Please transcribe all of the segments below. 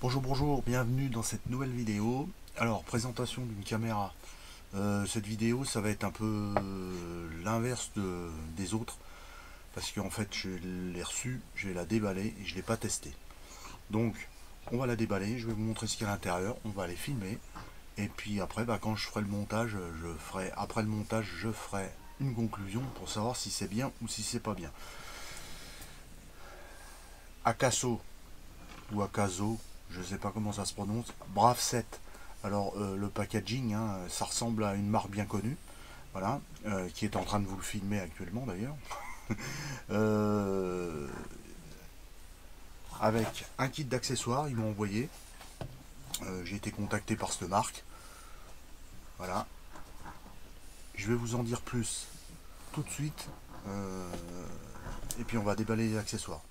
Bonjour, bonjour, bienvenue dans cette nouvelle vidéo. Alors, présentation d'une caméra. Cette vidéo, ça va être un peu l'inverse des autres. Parce qu'en fait, je l'ai reçue, je vais la déballer et je ne l'ai pas testée. Donc, on va la déballer, je vais vous montrer ce qu'il y a à l'intérieur, on va aller filmer. Et puis après, quand je ferai le montage, après le montage, je ferai une conclusion pour savoir si c'est bien ou si c'est pas bien. Akaso, ou Akazo, je sais pas comment ça se prononce, Brave 7. Alors le packaging, ça ressemble à une marque bien connue, voilà, qui est en train de vous le filmer actuellement d'ailleurs. Avec un kit d'accessoires, ils m'ont envoyé. J'ai été contacté par cette marque. Voilà. Je vais vous en dire plus tout de suite. Et puis on va déballer les accessoires.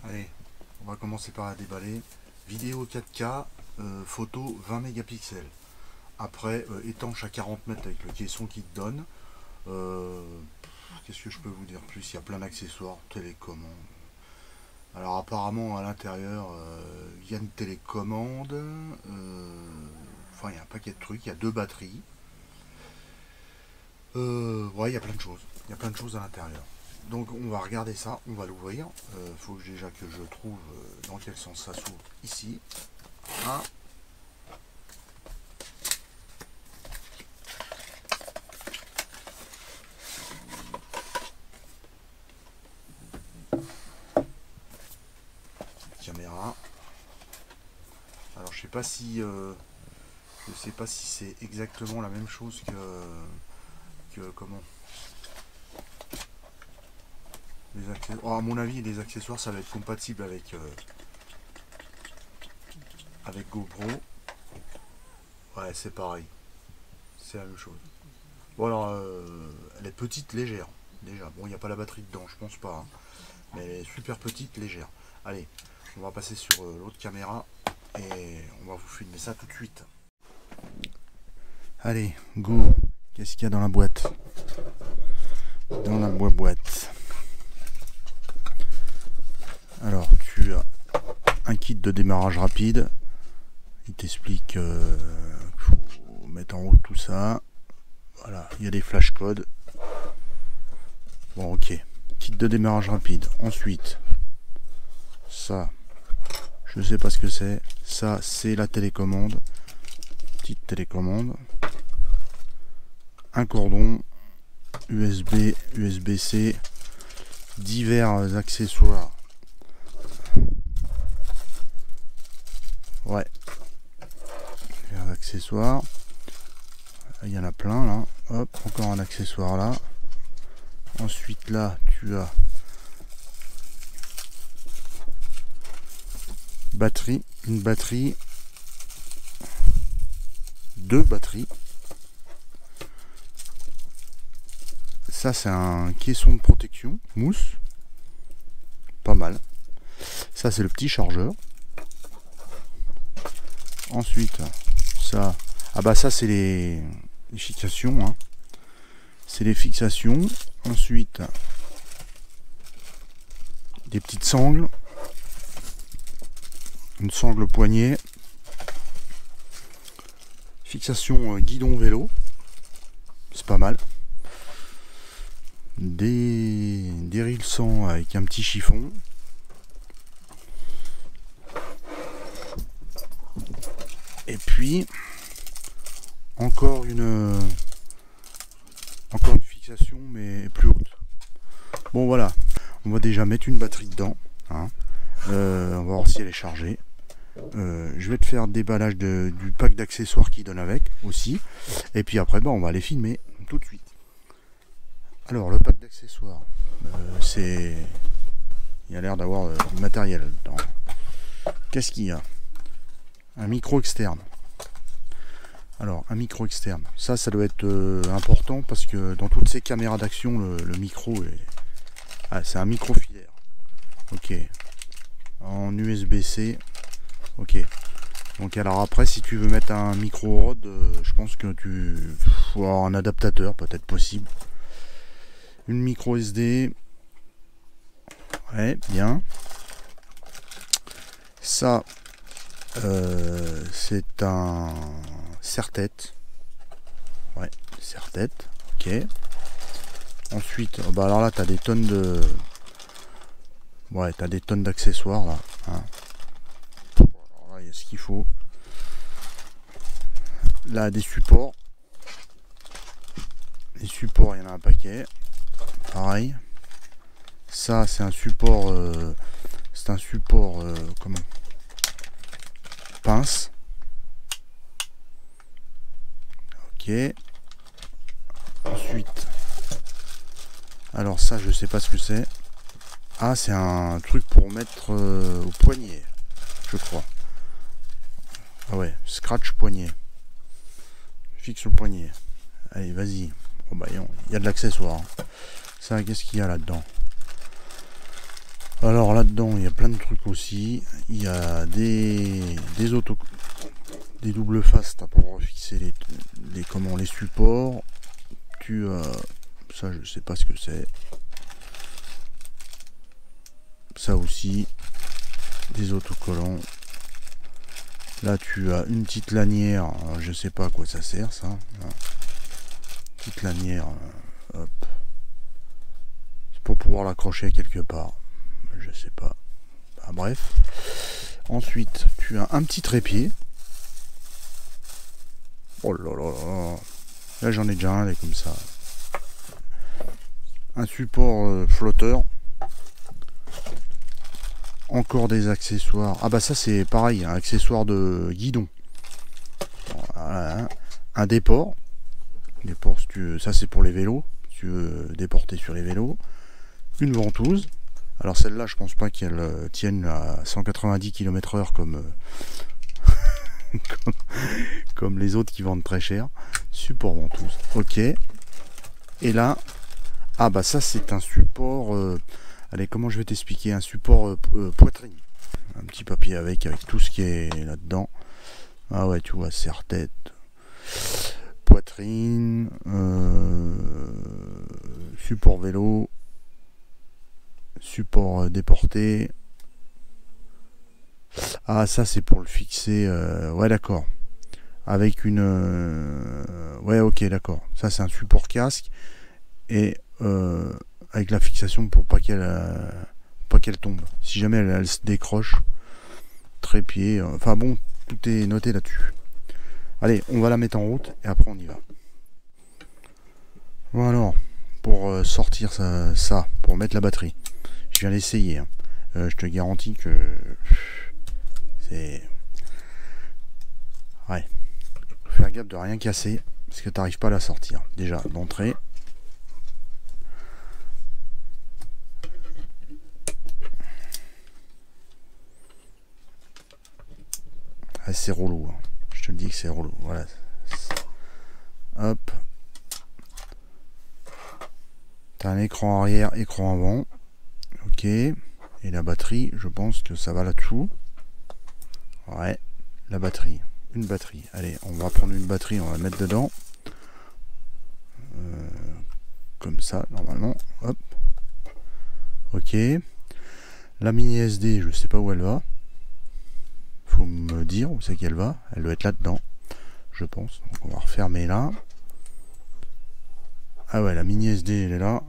Allez, on va commencer par la déballer. Vidéo 4K, photo 20 mégapixels. Après, étanche à 40 mètres avec le caisson qui te donne. Qu'est-ce que je peux vous dire plus? Il y a plein d'accessoires, télécommande. Alors apparemment à l'intérieur, il y a une télécommande. Enfin, il y a un paquet de trucs. Il y a deux batteries. Ouais, il y a plein de choses. Il y a plein de choses à l'intérieur. Donc on va regarder ça, on va l'ouvrir. Il faut déjà que je trouve dans quel sens ça s'ouvre. Ici. Caméra. Alors je sais pas si c'est exactement la même chose que comment les accessoires. Oh, à mon avis les accessoires ça va être compatible avec GoPro. Ouais, c'est pareil, c'est la même chose. Bon alors elle est petite, légère déjà. Bon, il n'y a pas la batterie dedans, je pense pas, mais elle est super petite, légère. Allez, on va passer sur l'autre caméra et on va vous filmer ça tout de suite. Allez, go. Qu'est-ce qu'il y a dans la boîte? Dans la boîte. Alors, tu as un kit de démarrage rapide. Il t'explique qu'il faut mettre en route tout ça. Voilà, il y a des flash codes. Bon, ok. Kit de démarrage rapide. Ensuite, ça, je ne sais pas ce que c'est. Ça, c'est la télécommande. Petite télécommande. Un cordon. USB, USB-C. Divers accessoires. Ouais. Divers accessoires. Il y en a plein là. Hop, encore un accessoire là. Ensuite là, tu as batterie, une batterie, deux batteries. Ça c'est un caisson de protection mousse, pas mal. Ça c'est le petit chargeur. Ensuite ça, ça c'est les fixations, c'est les fixations. Ensuite des petites sangles, une sangle poignée, fixation guidon vélo, c'est pas mal, des rilsans avec un petit chiffon, et puis encore une fixation mais plus haute. Bon voilà, on va déjà mettre une batterie dedans, on va voir si elle est chargée. Je vais te faire le déballage du pack d'accessoires qui donne avec aussi, et puis après on va les filmer tout de suite. Alors le pack d'accessoires, il y a l'air d'avoir du matériel dedans. Qu'est-ce qu'il y a? Un micro externe. Alors un micro externe, ça doit être important parce que dans toutes ces caméras d'action le micro est... c'est un micro filaire. Ok. En USB-C. Ok. Donc alors après, si tu veux mettre un micro rod, je pense que tu faut avoir un adaptateur, peut-être possible. Une micro SD. Ouais, bien. Ça, c'est un serre-tête. Ouais, serre-tête. Ok. Ensuite, bah alors là, t'as des tonnes de... Ouais, t'as des tonnes d'accessoires là. Hein. Alors là, il y a ce qu'il faut. Là, des supports. Les supports, il y en a un paquet. Pareil. Ça, c'est un support... c'est un support... comment? Pince. Ok. Ensuite... Alors ça, je sais pas ce que c'est. Ah, c'est un truc pour mettre au poignet, je crois. Ah ouais, scratch poignet. Fixe le poignet. Allez, vas-y. Bon bah, il y a de l'accessoire. Ça, qu'est-ce qu'il y a là-dedans? Alors là-dedans, il y a plein de trucs aussi. Il y a des doubles faces pour fixer les supports. Tu as ça, je sais pas ce que c'est. Ça aussi, des autocollants. Là, tu as une petite lanière. Alors, je sais pas à quoi ça sert, ça. Là. Petite lanière. Hop. C'est pour pouvoir l'accrocher quelque part. Je sais pas. Bah, bref. Ensuite, tu as un petit trépied. Oh là là là. Là, j'en ai déjà un, là, comme ça. Un support flotteur. Encore des accessoires. Ah bah ça c'est pareil, un accessoire de guidon. Voilà, hein. Un déport. Déport, si tu veux, ça c'est pour les vélos. Si tu veux déporter sur les vélos. Une ventouse. Alors celle-là, je pense pas qu'elle tienne à 190 km/h comme, comme les autres qui vendent très cher. Support ventouse. Ok. Et là, ah bah ça c'est un support... allez, comment je vais t'expliquer? Un support poitrine. Un petit papier avec tout ce qui est là-dedans. Ah ouais, tu vois, serre-tête, poitrine, support vélo, support déporté. Ah, ça c'est pour le fixer. Ouais, d'accord. Avec une... ouais, ok, d'accord. Ça c'est un support casque. Et... avec la fixation pour pas qu'elle tombe. Si jamais elle se décroche, trépied, enfin bon, tout est noté là-dessus. Allez, on va la mettre en route et après on y va. Bon alors, pour sortir ça, pour mettre la batterie, je viens l'essayer. Hein. Je te garantis que c'est... Ouais. Faut faire gaffe de rien casser, parce que t'arrives pas à la sortir. Déjà, d'entrée. Ah, c'est relou, hein. Je te le dis que c'est relou. Voilà. Hop. T'as un écran arrière, écran avant. Ok. Et la batterie, je pense que ça va là-dessous. Ouais. La batterie. Une batterie. Allez, on va prendre une batterie, on va la mettre dedans. Comme ça, normalement. Hop. Ok. La mini SD, je sais pas où elle va. Faut me dire où c'est qu'elle va. Elle doit être là-dedans, je pense. Donc on va refermer là. Ah ouais, la mini SD elle est là.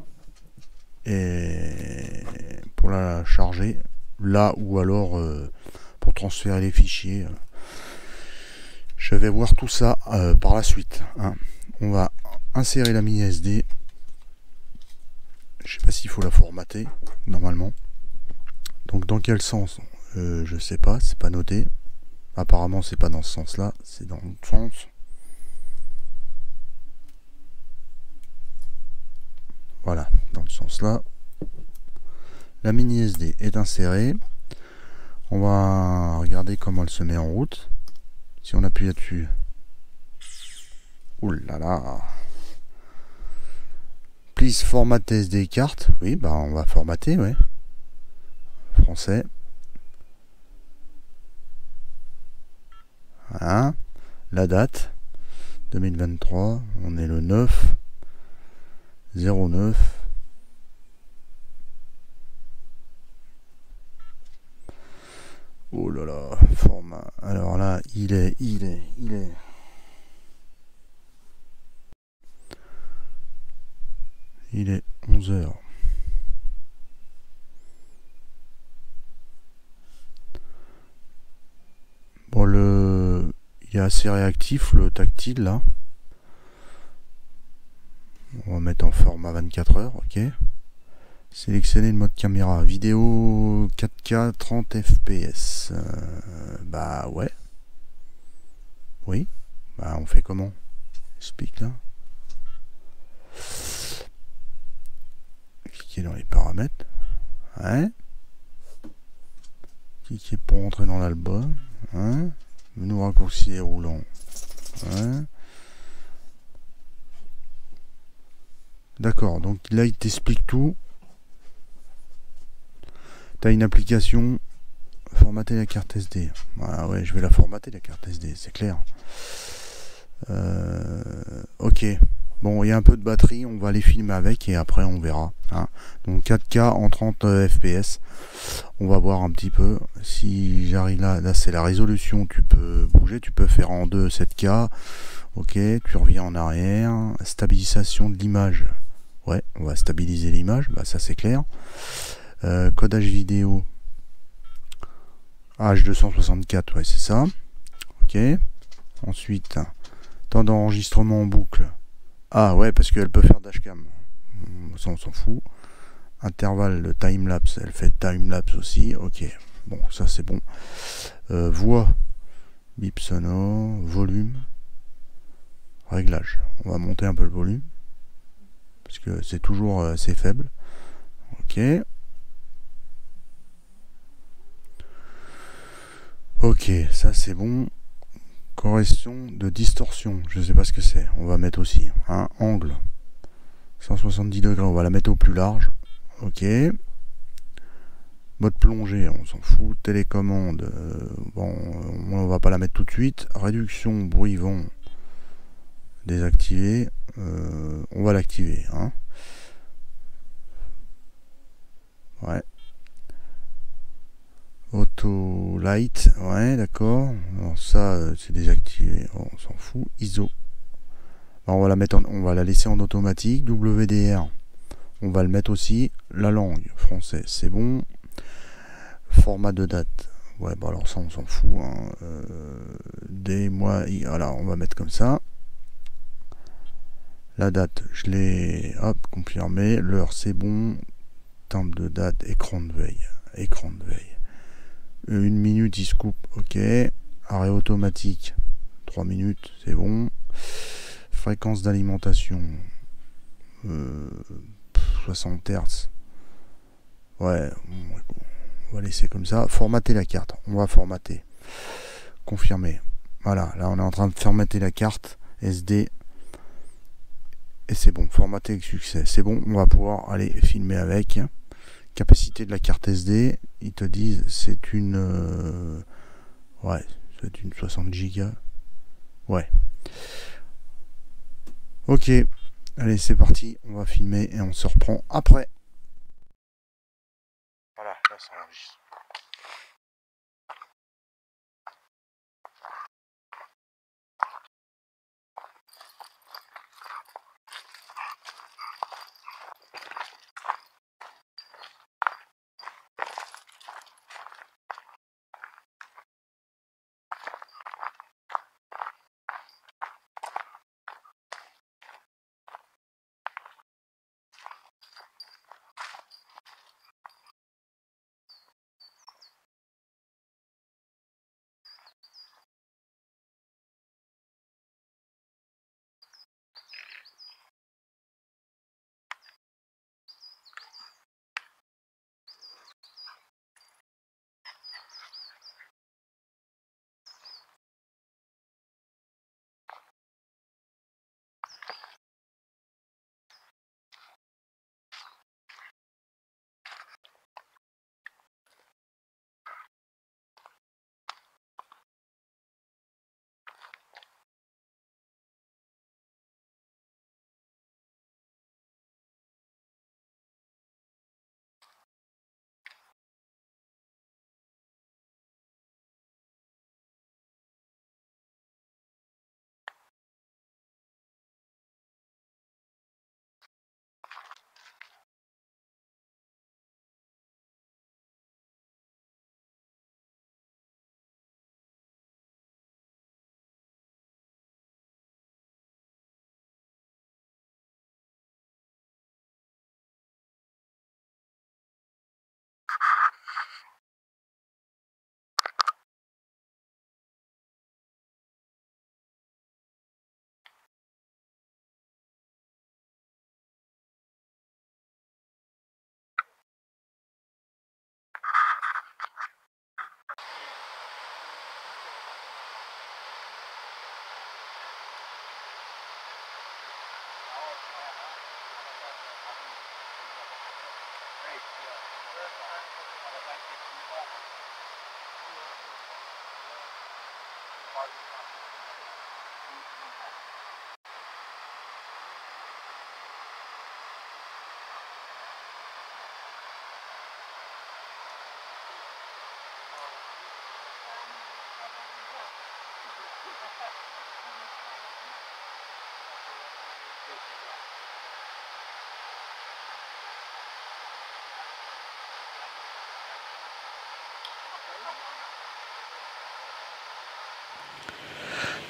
Et pour la charger, là ou alors pour transférer les fichiers. Je vais voir tout ça par la suite. Hein. On va insérer la mini SD. Je sais pas s'il faut la formater normalement. Donc dans quel sens? Je sais pas, c'est pas noté. Apparemment c'est pas dans ce sens là, c'est dans l'autre sens. Voilà, dans le sens là. La mini SD est insérée. On va regarder comment elle se met en route. Si on appuie là-dessus. Ouh là là. Please format SD card. Oui, bah on va formater, ouais. français. Voilà. La date 2023, on est le 9 09. Oh là là, format. Alors là, il est. Il est 11h. Bon, il est assez réactif, le tactile, là. On va mettre en format 24 heures, ok. Sélectionner le mode caméra. Vidéo 4K 30 FPS. Bah ouais. Oui. Bah on fait comment? Explique là. Cliquez dans les paramètres. Ouais. Cliquez pour entrer dans l'album. Ouais. Menu raccourci roulant. Ouais. D'accord, donc là il t'explique tout. T'as une application. Formater la carte SD. Ah ouais, je vais la formater la carte SD, c'est clair. Ok. Bon, il y a un peu de batterie, on va les filmer avec et après on verra. Hein. Donc 4K en 30 FPS. On va voir un petit peu si j'arrive là. Là c'est la résolution, tu peux bouger, tu peux faire en 2 7K. Ok, tu reviens en arrière. Stabilisation de l'image. Ouais, on va stabiliser l'image, bah ça c'est clair. Codage vidéo. H264, ouais c'est ça. Ok. Ensuite, temps d'enregistrement en boucle. Ah ouais, parce qu'elle peut faire dashcam. Ça on s'en fout. Intervalle de timelapse, elle fait timelapse aussi. Ok, bon, ça c'est bon. Voix, bip sonore, volume, réglage. On va monter un peu le volume. Parce que c'est toujours assez faible. Ok. Ok, ça c'est bon. Correction de distorsion, je sais pas ce que c'est. On va mettre aussi un angle 170 degrés, on va la mettre au plus large. Ok. Mode plongée, on s'en fout. Télécommande, bon, on va pas la mettre tout de suite. Réduction bruit vent désactivé. On va l'activer. Hein. Ouais. Auto light, ouais, d'accord. Alors ça, c'est désactivé. Oh, on s'en fout. ISO. Alors, on va la mettre, on va la laisser en automatique. WDR. On va le mettre aussi. La langue français, c'est bon. Format de date. Ouais, bah alors ça on s'en fout. Hein. Des mois, voilà, on va mettre comme ça. La date, je l'ai, hop, confirmé. L'heure, c'est bon. Timbre de date, écran de veille. Écran de veille. 1 minute, il se coupe, ok. Arrêt automatique, 3 minutes, c'est bon. Fréquence d'alimentation, 60 Hz. Ouais, on va laisser comme ça. Formater la carte, on va formater. Confirmer. Voilà, là on est en train de formater la carte SD. Et c'est bon, formaté avec succès. C'est bon, on va pouvoir aller filmer avec. Capacité de la carte SD, ils te disent c'est une ouais, c'est une 60 Go. Ouais. Ok, allez c'est parti, on va filmer et on se reprend après. Voilà, là ça enregistre.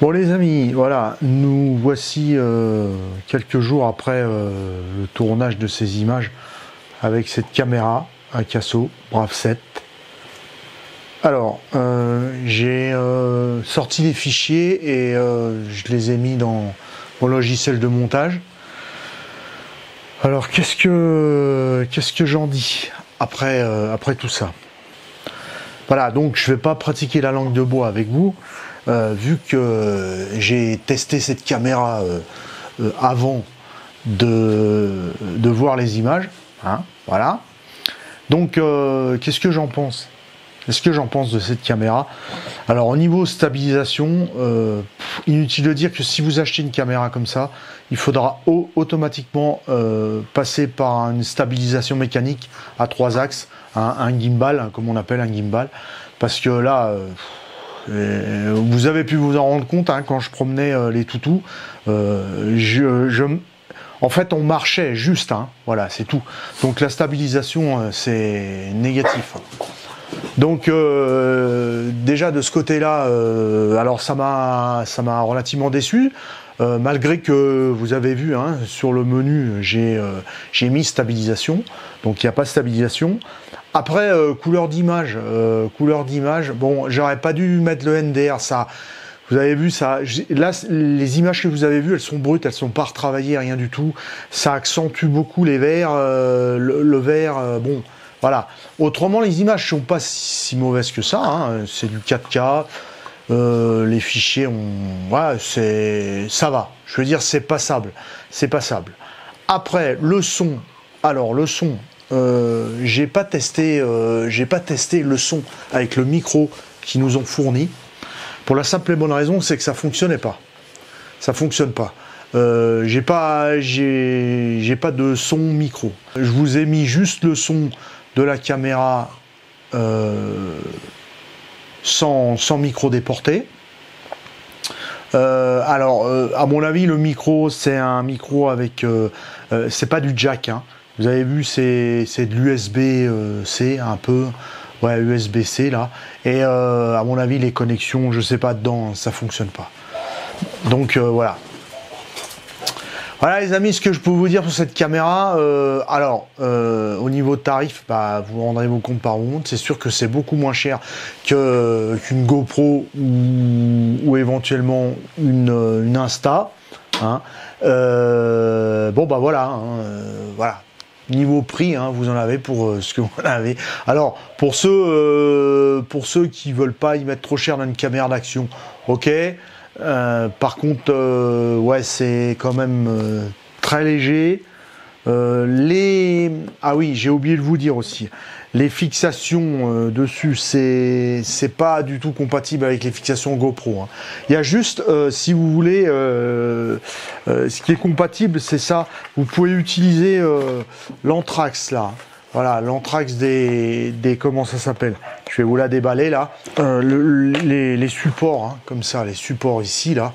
Bon les amis, voilà, nous voici quelques jours après le tournage de ces images avec cette caméra Akaso Brave 7. Alors, j'ai sorti les fichiers et je les ai mis dans mon logiciel de montage. Alors, qu'est-ce que j'en dis après tout ça? Voilà, donc je ne vais pas pratiquer la langue de bois avec vous. Vu que j'ai testé cette caméra avant de voir les images, hein, voilà. Donc, qu'est-ce que j'en pense? Qu'est-ce que j'en pense de cette caméra? Alors, au niveau stabilisation, inutile de dire que si vous achetez une caméra comme ça, il faudra automatiquement passer par une stabilisation mécanique à 3 axes, hein, un gimbal, hein, comme on appelle un gimbal, parce que là... vous avez pu vous en rendre compte hein, quand je promenais les toutous. En fait, on marchait juste, hein, voilà, c'est tout. Donc la stabilisation, c'est négatif. Donc déjà de ce côté-là, alors ça m'a relativement déçu. Malgré que vous avez vu hein, sur le menu, j'ai mis stabilisation, donc il n'y a pas de stabilisation. Après, couleur d'image, bon, j'aurais pas dû mettre le NDR, ça, vous avez vu, ça, là, les images que vous avez vues, elles sont brutes, elles sont pas retravaillées, rien du tout, ça accentue beaucoup les verts, le vert, bon, voilà. Autrement, les images sont pas si mauvaises que ça, hein, c'est du 4K, les fichiers, ouais, ça va, je veux dire, c'est passable. Après, le son, alors, le son, j'ai pas testé le son avec le micro qu'ils nous ont fourni pour la simple et bonne raison c'est que ça fonctionne pas, j'ai pas de son micro, je vous ai mis juste le son de la caméra sans micro déporté. Alors à mon avis le micro c'est un micro avec c'est pas du jack hein. Vous avez vu, c'est de l'USB-C un peu, ouais, USB-C là. Et à mon avis, les connexions, je sais pas dedans, ça fonctionne pas. Donc voilà. Voilà les amis, ce que je peux vous dire sur cette caméra. Alors, au niveau de tarif, bah, vous vous rendrez compte par vous. C'est sûr que c'est beaucoup moins cher qu'une GoPro ou éventuellement une Insta. Hein. Bon bah voilà, hein, voilà. Niveau prix, hein, vous en avez pour ce que vous en avez. Alors, pour ceux qui veulent pas y mettre trop cher dans une caméra d'action, ok. Par contre, ouais, c'est quand même très léger. Ah oui, j'ai oublié de vous dire aussi. Les fixations dessus, c'est pas du tout compatible avec les fixations GoPro. Hein. Il y a juste, si vous voulez, ce qui est compatible, c'est ça. Vous pouvez utiliser l'Anthrax là. Voilà, l'Anthrax des comment ça s'appelle? Je vais vous la déballer là. Les supports, hein, comme ça, les supports ici là.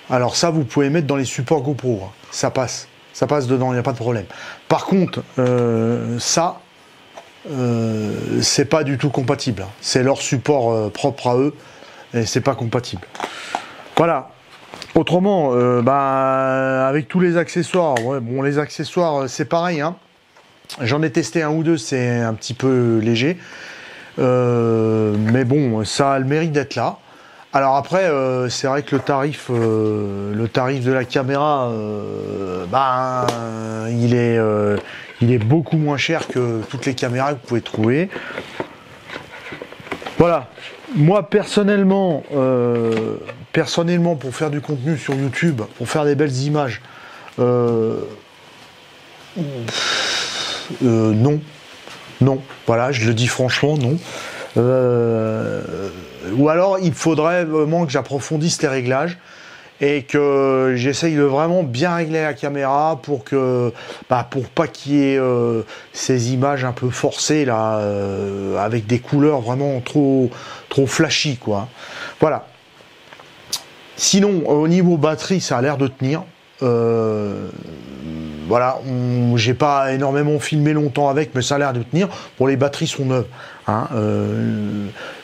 Alors ça, vous pouvez mettre dans les supports GoPro. Hein. Ça passe dedans, il n'y a pas de problème. Par contre, ça. C'est pas du tout compatible. C'est leur support propre à eux et c'est pas compatible. Voilà. Autrement, bah, avec tous les accessoires, ouais, bon, les accessoires, c'est pareil. Hein. J'en ai testé un ou deux, c'est un petit peu léger, mais bon, ça a le mérite d'être là. Alors après, c'est vrai que le tarif de la caméra, bah, il est beaucoup moins cher que toutes les caméras que vous pouvez trouver. Voilà. Moi personnellement, pour faire du contenu sur YouTube, pour faire des belles images, non. Non, voilà, je le dis franchement, non. Ou alors il faudrait vraiment que j'approfondisse les réglages et que j'essaye de vraiment bien régler la caméra pour que, pour pas qu'il y ait ces images un peu forcées là, avec des couleurs vraiment trop flashy, quoi. Voilà. Sinon, au niveau batterie, ça a l'air de tenir. Voilà, j'ai pas énormément filmé longtemps avec, mais ça a l'air de tenir. Bon, les batteries sont neuves. Hein,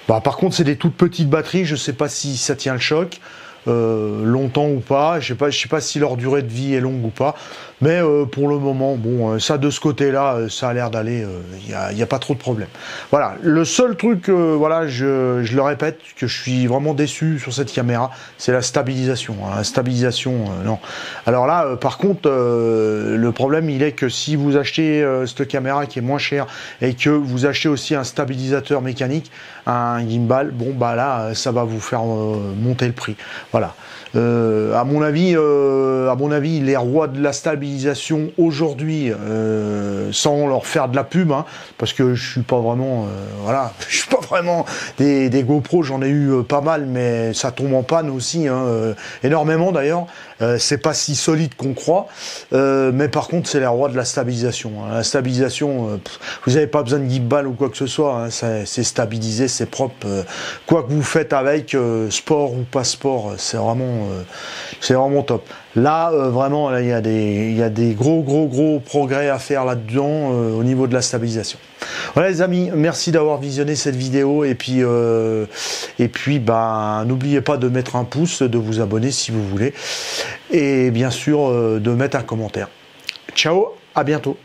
par contre, c'est des toutes petites batteries. Je sais pas si ça tient le choc longtemps ou pas. Je sais pas si leur durée de vie est longue ou pas. Mais pour le moment, bon, ça de ce côté-là, ça a l'air d'aller. Il y a pas trop de problème. Voilà, le seul truc, voilà, je le répète, que je suis vraiment déçu sur cette caméra, c'est la stabilisation. Hein. La stabilisation, non. Alors là, par contre, le problème, il est que si vous achetez cette caméra qui est moins chère et que vous achetez aussi un stabilisateur mécanique, un gimbal, bon bah là, ça va vous faire monter le prix. Voilà. À mon avis, les rois de la stabilisation aujourd'hui, sans leur faire de la pub, hein, parce que je suis pas vraiment, voilà, je suis pas vraiment des GoPro, j'en ai eu pas mal, mais ça tombe en panne aussi, hein, énormément d'ailleurs. C'est pas si solide qu'on croit, mais par contre c'est les rois de la stabilisation. Hein. La stabilisation, vous n'avez pas besoin de gimbal ou quoi que ce soit, hein, c'est stabilisé, c'est propre. Quoi que vous faites avec, sport ou pas sport, c'est vraiment top. Là, vraiment, là, il y a des gros progrès à faire là-dedans au niveau de la stabilisation. Voilà les amis, merci d'avoir visionné cette vidéo et puis n'oubliez pas de mettre un pouce, de vous abonner si vous voulez et bien sûr de mettre un commentaire. Ciao, à bientôt.